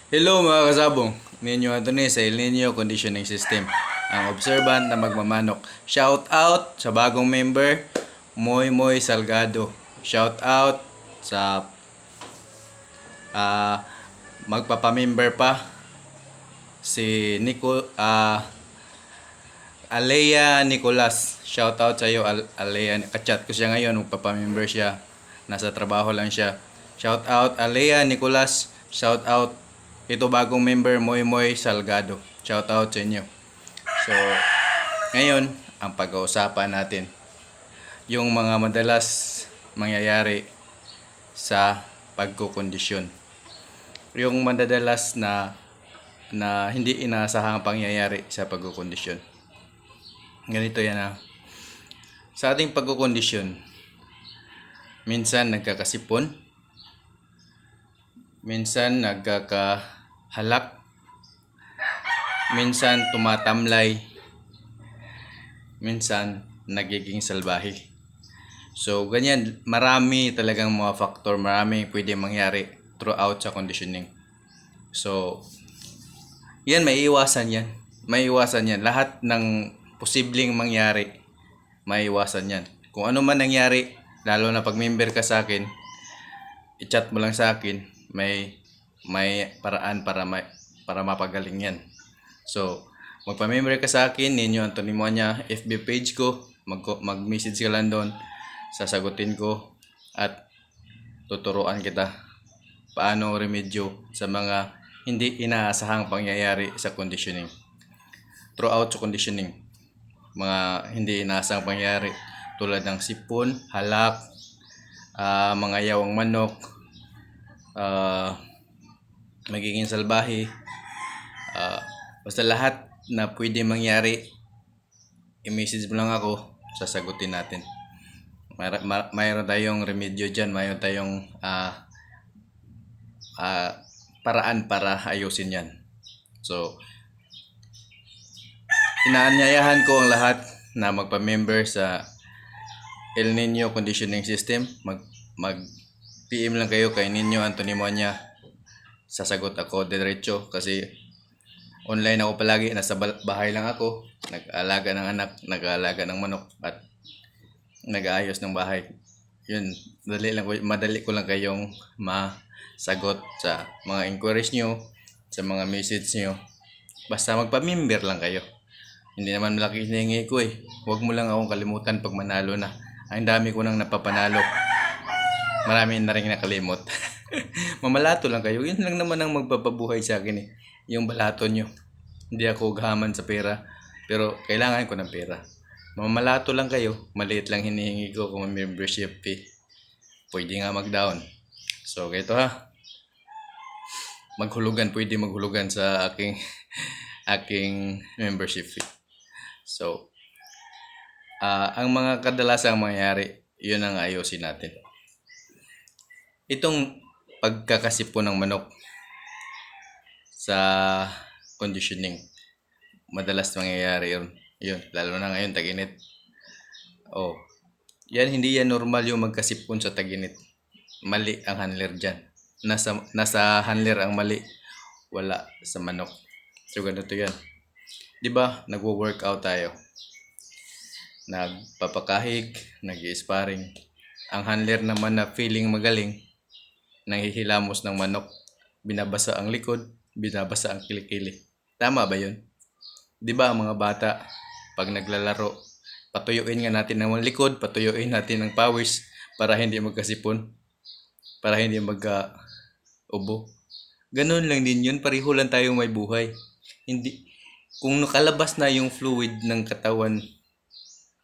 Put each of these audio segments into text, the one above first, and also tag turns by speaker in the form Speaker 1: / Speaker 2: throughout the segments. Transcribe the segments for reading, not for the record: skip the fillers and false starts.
Speaker 1: Hello mga kasabong, ninyo ato ni sa El Nino Conditioning System, ang observant na magmamanok. Shout out sa bagong member, Moy Moy Salgado. Shout out sa ah magpapamember pa si Alea Nicolas. Shout out sa iyo Alea, kachat ko siya ngayon, magpapamember siya. Nasa trabaho lang siya. Shout out Alea Nicolas. Shout out ito bagong member Moy Moy Salgado. Shout out sa inyo. So, ngayon ang pag-uusapan natin yung mga madalas mangyayari sa pagkukondisyon. Yung madadalas na hindi inaasahang pangyayari sa pagkukondisyon. Ganito yan ha. Sa ating pagkukondisyon, minsan nagkakasipon, minsan nagkakahalak, minsan tumatamlay, minsan nagiging salbahe. So, ganyan, marami talagang mga factor, marami pwede mangyari throughout sa conditioning. So, yan, may iwasan yan. May iwasan yan. Lahat ng posibleng mangyari, may iwasan yan. Kung ano man nangyari, lalo na pag member ka sa akin, i-chat mo lang sa akin, may paraan para mapagaling yan. So, magpa-member ka sa akin, Ninyo Anthony Moanya, FB page ko, mag-message ka lang doon, sasagutin ko at tuturuan kita paano remedyo sa mga hindi inaasahang pangyayari sa conditioning. Throughout sa conditioning, mga hindi inaasahang pangyayari tulad ng sipon, halak, mga yawang manok, magiging salbahe, basta lahat na pwede mangyari, i-message mo lang ako, sasagutin natin. Mayroon tayong remedyo dyan, mayroon tayong paraan para ayusin yan. So, inaanyayahan ko ang lahat na magpa-member sa El Nino Conditioning System. Mag PM lang kayo kay Ninyo Anthony Moanya. Sasagot ako diretso kasi online ako palagi, nasa bahay lang ako, nag-aalaga ng anak, nag-aalaga ng manok at nag-aayos ng bahay. Yun, madali ko lang kayong masagot sa mga inquiries nyo, sa mga message nyo. Basta magpa-member lang kayo. Hindi naman malaki hinihingi ko eh. Huwag mo lang akong kalimutan pag manalo na. Ang dami ko nang napapanalo. Marami na rin nakalimot. Mamalato lang kayo. Yun lang naman ang magpapabuhay sa akin eh. Yung balato nyo. Hindi ako gahaman sa pera. Pero kailangan ko ng pera. Mamalato lang kayo. Maliit lang hinihingi ko kung membership fee. Pwede nga mag-down. So, ganito ha. Pwede maghulugan sa aking membership fee. So, ang mga kadalasang mangyayari, yun ang ayusin natin. Itong pagkakasipon ng manok sa conditioning, madalas mangyayari yun. Yun, lalo na ngayon, tag-init. Oh, yan, hindi yan normal yung magkasipon sa tag-init. Mali ang handler dyan. Nasa handler ang mali. Wala sa manok. So, ganito yan. Diba, nagwo-workout tayo. Nagpapakahig, nag-i-sparring. Ang handler naman na feeling magaling, nanghihilamos ng manok. Binabasa ang likod, binabasa ang kilikili. Tama ba yun? Diba ang mga bata, pag naglalaro, patuyuin nga natin ang likod, patuyuin natin ang pawis para hindi magkasipon, para hindi mag-ubo. Ganun lang din yun, pareho lang tayong may buhay. Hindi, kung nakalabas na yung fluid ng katawan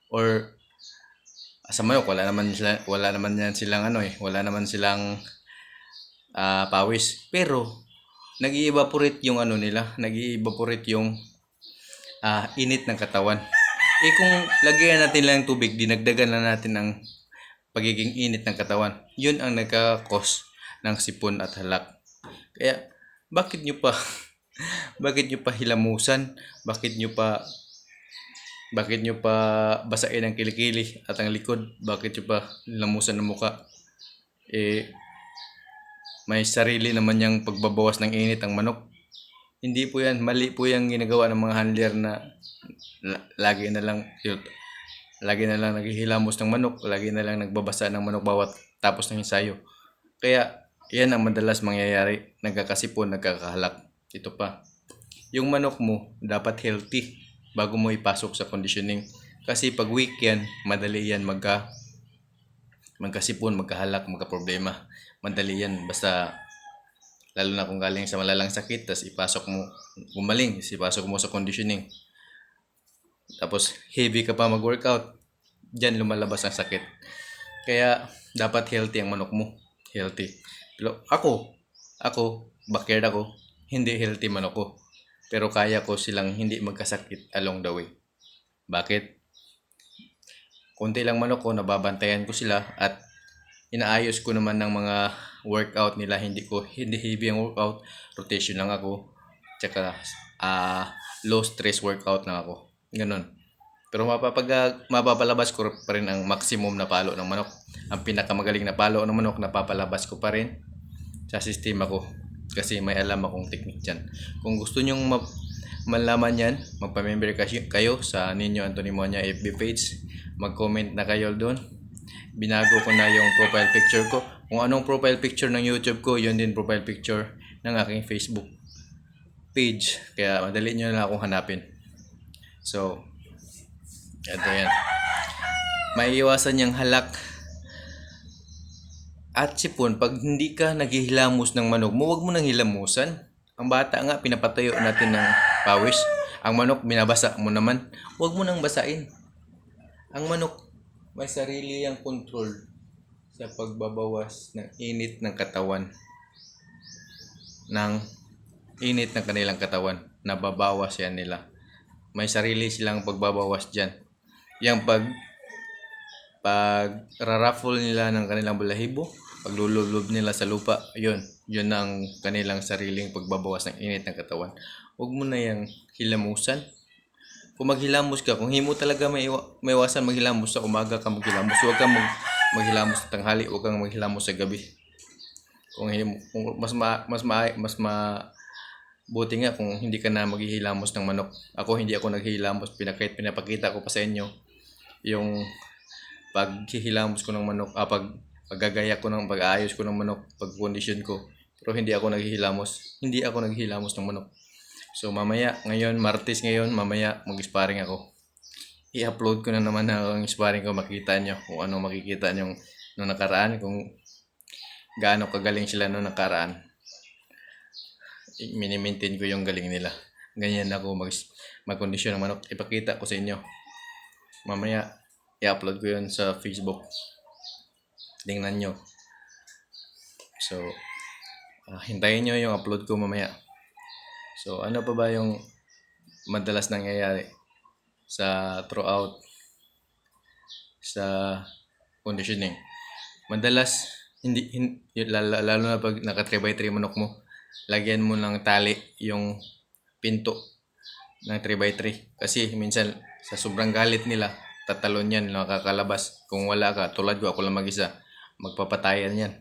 Speaker 1: or sa manok, wala naman yan silang wala naman silang pawis. Pero nag-i-evaporate yung nila, nag-i-evaporate yung init ng katawan. Kung lagyan natin lang tubig, dinagdagan na natin ang pagiging init ng katawan. Yun ang nagka-cause ng sipon at halak. Kaya, bakit nyo pa hilamusan? Bakit nyo pa basain ang kilikili at ang likod? Bakit nyo pa hilamusan ng muka? may sarili naman niyang pagbabawas ng init ang manok. Hindi po yan, mali po yung ginagawa ng mga handler na lagi na lang naghihilamos ng manok, lagi na lang nagbabasa ng manok bawat tapos ng ensayo. Kaya yan ang madalas mangyayari, nagkakasipon, nagkakahalak. Ito pa, yung manok mo dapat healthy bago mo ipasok sa conditioning. Kasi pag weak yan, madali yan magkasipon, magkahalak, magkaproblema. Madali yan, basta lalo na kung galing sa malalang sakit, tas ipasok mo, ipasok mo sa conditioning. Tapos heavy ka pa mag-workout, dyan lumalabas ang sakit. Kaya dapat healthy ang manok mo. Healthy. Pero ako, backyard ako, hindi healthy manok ko. Pero kaya ko silang hindi magkasakit along the way. Bakit? Kunti lang manok ko, nababantayan ko sila at inaayos ko naman ng mga workout nila. Hindi heavy ang workout, rotation lang ako. Tsaka low stress workout lang ako. Ganun. Pero mapapalabas ko pa rin ang maximum na palo ng manok. Ang pinakamagaling na palo ng manok, napapalabas ko pa rin sa sistema ko. Kasi may alam akong technique dyan. Kung gusto nyong malaman yan, magpa-member kayo sa Nino Anthony Moña FB page. Mag-comment na kayo doon. Binago ko na yung profile picture ko. Kung anong profile picture ng YouTube ko, yun din profile picture ng aking Facebook page. Kaya madali nyo na akong hanapin. So, ito yan. Maiiwasan yung halak at sipon pag hindi ka naghihilamos ng manok mo. Huwag mo nang hilamusan. Ang bata nga, pinapatayo natin ng pawis. Ang manok, binabasa mo naman. Huwag mo nang basain. Ang manok, may sarili yang control sa pagbabawas ng init ng katawan. Ng init ng kanilang katawan. Nababawas yan nila. May sarili silang pagbabawas dyan. Yung pag raraffle nila ng kanilang balahibo, paglululob nila sa lupa, yun ang kanilang sariling pagbabawas ng init ng katawan. Huwag mo na yung hilamusan. Kung maghilamos ka, kung himo talaga may iwasan maghilamos sa umaga ka maghilamos. Huwag kang maghilamos sa tanghali, huwag kang maghilamos sa gabi. Kung buti nga kung hindi ka na maghihilamos ng manok. Ako hindi ako naghihilamos, pinapakita ko pa sa inyo yung paghihilamos ko ng manok, paggagaya ko ng pag-aayos ko ng manok, pag-condition ko. Pero hindi ako naghihilamos ng manok. So mamaya, Martes ngayon, mamaya mag-sparring ako. I-upload ko na naman ang sparring ko, makita nyo kung ano makikita nyo nung nakaraan, kung gaano kagaling sila nung nakaraan. Mini-maintain ko yung galing nila. Ganyan ako mag-condition ng manok. Ipakita ko sa inyo. Mamaya, i-upload ko yun sa Facebook. Tingnan nyo. So, hintayin nyo yung upload ko mamaya. So, ano pa ba yung madalas nangyayari throughout sa conditioning? Madalas, lalo na pag naka 3x3 manok mo, lagyan mo ng tali yung pinto ng 3x3. Kasi minsan, sa sobrang galit nila, tatalon yan, nakakalabas. Kung wala ka, tulad ko, ako lang mag-isa, magpapatayan yan.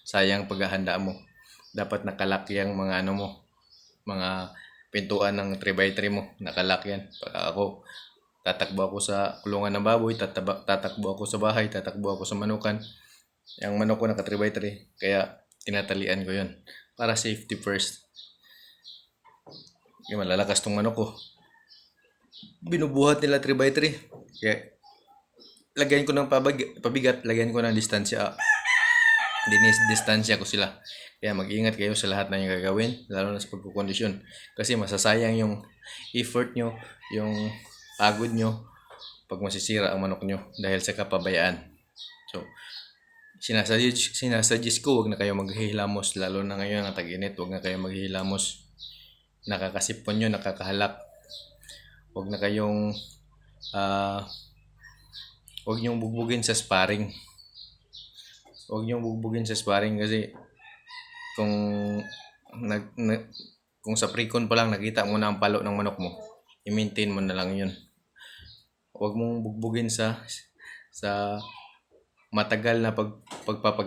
Speaker 1: Sayang paghahanda mo. Dapat nakalak yung mga mga pintuan ng 3x3 mo. Nakalak yan. Pag ako, tatakbo ako sa kulungan ng baboy, tatakbo ako sa bahay, tatakbo ako sa manukan. Yung manok ko naka 3x3, kaya tinatalian ko yun. Para safety first. Yung malalakas tong manok ko. Binubuhat nila 3x3. Kaya lagyan ko ng pabigat, lagyan ko ng distansya. Distansya ko sila. Kaya mag-ingat kayo sa lahat na yung gagawin, lalo na sa pagkukondisyon. Kasi masasayang yung effort nyo, yung pagod nyo, pag masisira ang manok nyo dahil sa kapabayaan. So, sinasuggest ko, huwag na kayo maghihilamos, lalo na ngayon ang tag-init, huwag na kayo maghihilamos. Nakakasipon nyo, nakakahalak. Huwag na kayong huwag nyong bugbugin sa sparring. Huwag nyong bugbugin sa sparring kasi kung sa pre-con pa lang nakita mo na ang palo ng manok mo, i-maintain mo na lang yun. Huwag mong bugbugin sa matagal na pagpapag